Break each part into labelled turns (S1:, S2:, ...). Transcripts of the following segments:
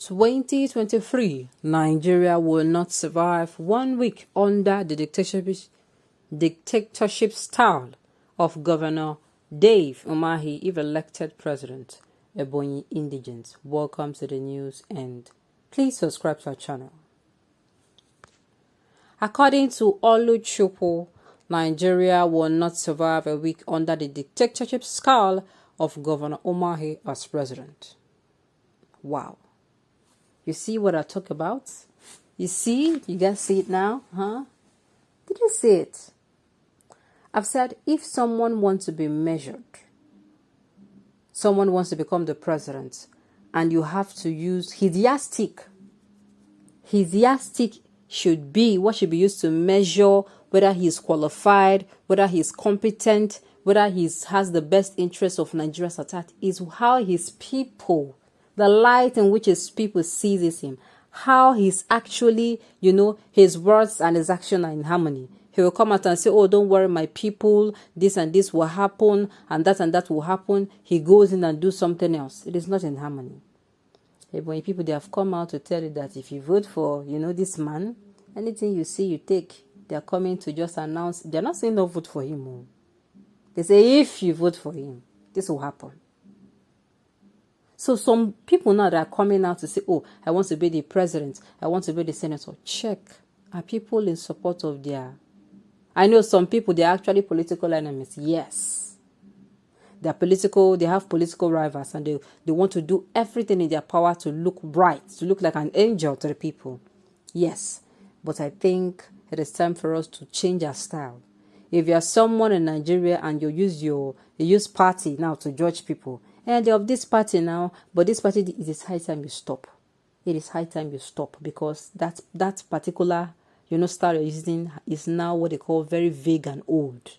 S1: 2023, Nigeria will not survive 1 week under the dictatorship style of Governor Dave Umahi if elected president. Ebonyi Indigenes. Welcome to the news and please subscribe to our channel. According to Oluchukwu, Nigeria will not survive a week under the dictatorship style of Governor Umahi as president. Wow. You see what I talk about? You see? You guys see it now? Huh? Did you see it? I've said if someone wants to be measured, someone wants to become the president, and you have to use his yardstick. His yardstick should be what should be used to measure whether he is qualified, whether he is competent, whether he has the best interests of Nigeria at heart, is how his people, the light in which his people sees him, how he's actually, his words and his action are in harmony. He will come out and say, oh, don't worry, my people, this and this will happen, and that will happen. He goes in and do something else. It is not in harmony. When people, they have come out to tell you that if you vote for, this man, anything you see, you take. They are coming to just announce. They are not saying no vote for him. They say if you vote for him, this will happen. So some people now that are coming out to say, oh, I want to be the president, I want to be the senator. Check. Are people in support of their... I know some people, they are actually political enemies. Yes. They are political, they have political rivals, and they want to do everything in their power to look bright, to look like an angel to the people. Yes. But I think it is time for us to change our style. If you are someone in Nigeria and you use party now to judge people, and they're of this party now, but this party, it is high time you stop. It is high time you stop, because that particular style you're using is now what they call very vague and old.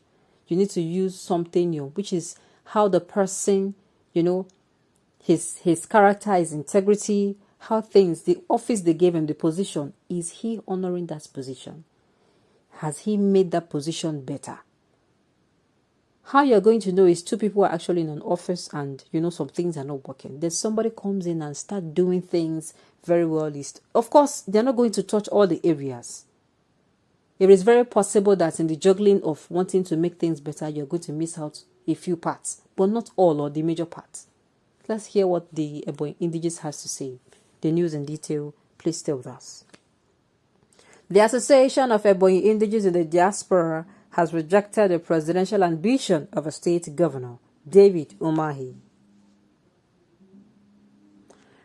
S1: You need to use something new, which is how the person, his character, his integrity, how things, the office they gave him, the position, is he honoring that position? Has he made that position better? How you're going to know is two people are actually in an office and, some things are not working. Then somebody comes in and start doing things very well. Of course, they're not going to touch all the areas. It is very possible that in the juggling of wanting to make things better, you're going to miss out a few parts, but not all or the major parts. Let's hear what the Ebonyi Indigenes has to say. The news in detail, please stay with us. The Association of Ebonyi Indigenes in the Diaspora has rejected the presidential ambition of a state governor, David Umahi.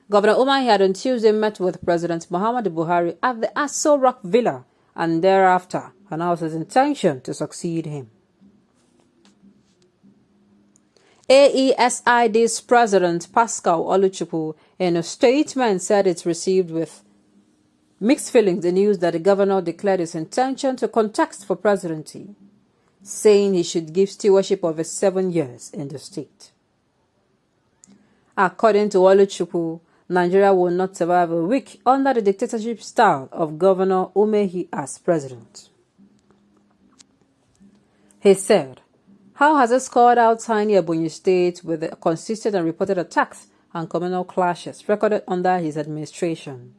S1: Governor Umahi had on Tuesday met with President Muhammadu Buhari at the Aso Rock Villa and thereafter announced his intention to succeed him. AESID's President Pascal Oluchukwu, in a statement, said it received with mixed feelings the news that the governor declared his intention to contest for presidency, saying he should give stewardship of his 7 years in the state. According to Oluchukwu, Nigeria will not survive a week under the dictatorship style of Governor Umahi as president. He said, how has this called out tiny Ebonyi state with the consistent and reported attacks and communal clashes recorded under his administration,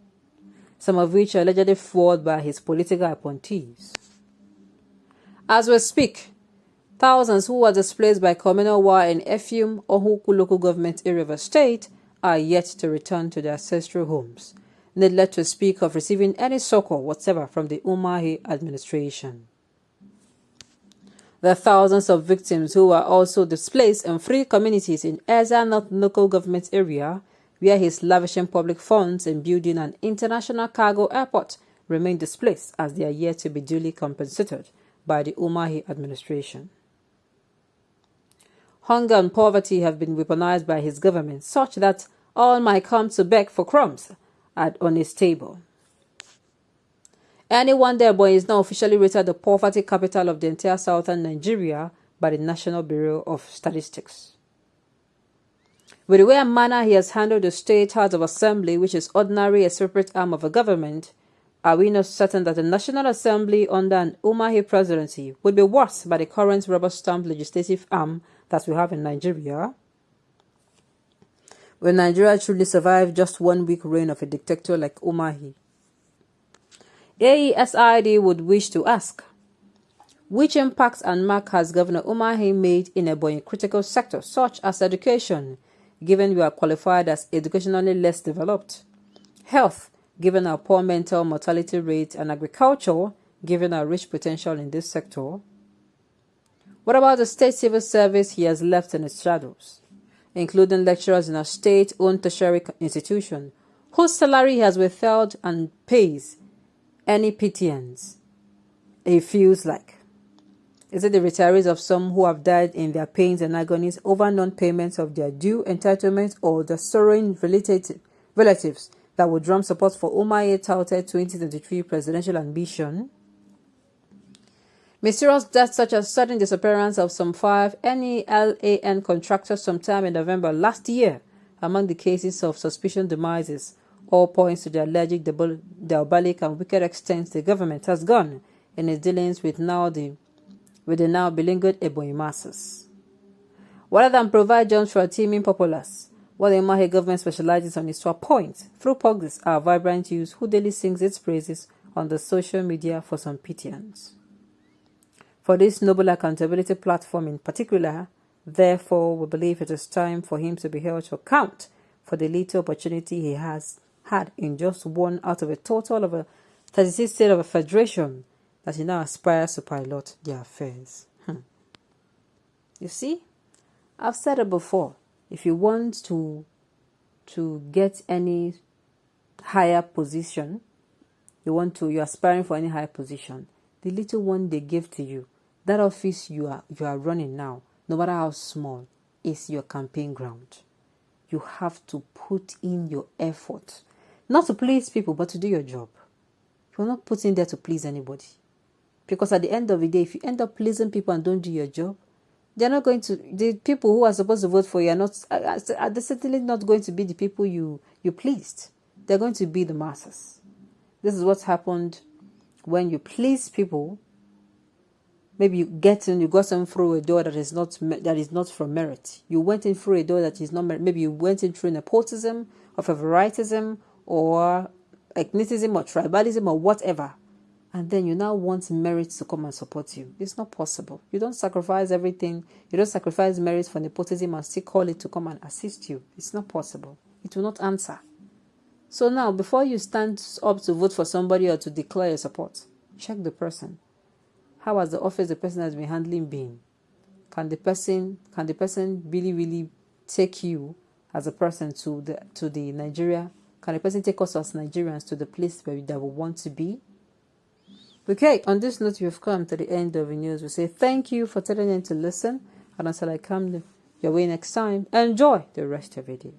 S1: some of which are allegedly fueled by his political appointees? As we speak, thousands who were displaced by communal war in Effium or Huku local government area of a state are yet to return to their ancestral homes, needless to speak of receiving any succor whatever from the Umahi administration. The thousands of victims who were also displaced in 3 communities in Eza North local government area, where he is lavishing public funds in building an international cargo airport, remain displaced as they are yet to be duly compensated by the Umahi administration. Hunger and poverty have been weaponized by his government, such that all might come to beg for crumbs on his table. Anyone thereby is now officially rated the poverty capital of the entire southern Nigeria by the National Bureau of Statistics. With the way and manner he has handled the State House of Assembly, which is ordinarily a separate arm of a government, are we not certain that the National Assembly under an Umahi presidency would be worse by the current rubber-stamped legislative arm that we have in Nigeria? Will Nigeria truly survive just 1 week reign of a dictator like Umahi? AESID would wish to ask, which impacts and mark has Governor Umahi made in Ebonyi critical sectors such as education, given we are qualified as educationally less developed, health, given our poor mental mortality rate, and agriculture, given our rich potential in this sector? What about the state civil service he has left in its shadows, including lecturers in our state-owned tertiary institution, whose salary he has withheld and pays any pittance he feels like? Is it the retirees of some who have died in their pains and agonies over non-payments of their due entitlements, or the sorrowing relatives that would drum support for Umahi touted 2023 presidential ambition? Mysterious deaths such as sudden disappearance of some 5 NELAN contractors sometime in November last year among the cases of suspicion demises all points to the alleged diabolic and wicked extent the government has gone in its dealings with the now beleaguered Ebonyi masses. Rather than provide jobs for a teeming populace, what the Umahi government specializes on is to appoint, through pugs, our vibrant youth who daily sings its praises on the social media for some pittance. For this noble accountability platform in particular, therefore, we believe it is time for him to be held to account for the little opportunity he has had in just one out of a total of a 36 states of a federation that he now aspires to pilot their affairs. You see, I've said it before. If you want to get any higher position, you're aspiring for any higher position, the little one they give to you, that office you are running now, no matter how small, is your campaign ground. You have to put in your effort, not to please people, but to do your job. You're not putting there to please anybody. Because at the end of the day, if you end up pleasing people and don't do your job, the people who are supposed to vote for you are certainly not going to be the people you pleased. They're going to be the masses. This is what's happened when you please people. Maybe you got in through a door that is not from merit. You went in through a door that is not merit. Maybe you went in through nepotism or favoritism or ethnicism or tribalism or whatever. And then you now want merit to come and support you. It's not possible. You don't sacrifice everything. You don't sacrifice merit for nepotism and still call it to come and assist you. It's not possible. It will not answer. So now, before you stand up to vote for somebody or to declare your support, check the person. How has the office the person has been handling been? Can the person really, really take you as a person to the Nigeria? Can the person take us as Nigerians to the place where we want to be? Okay, on this note, we've come to the end of the news. We say thank you for tuning in to listen. And until I come your way next time, enjoy the rest of your day.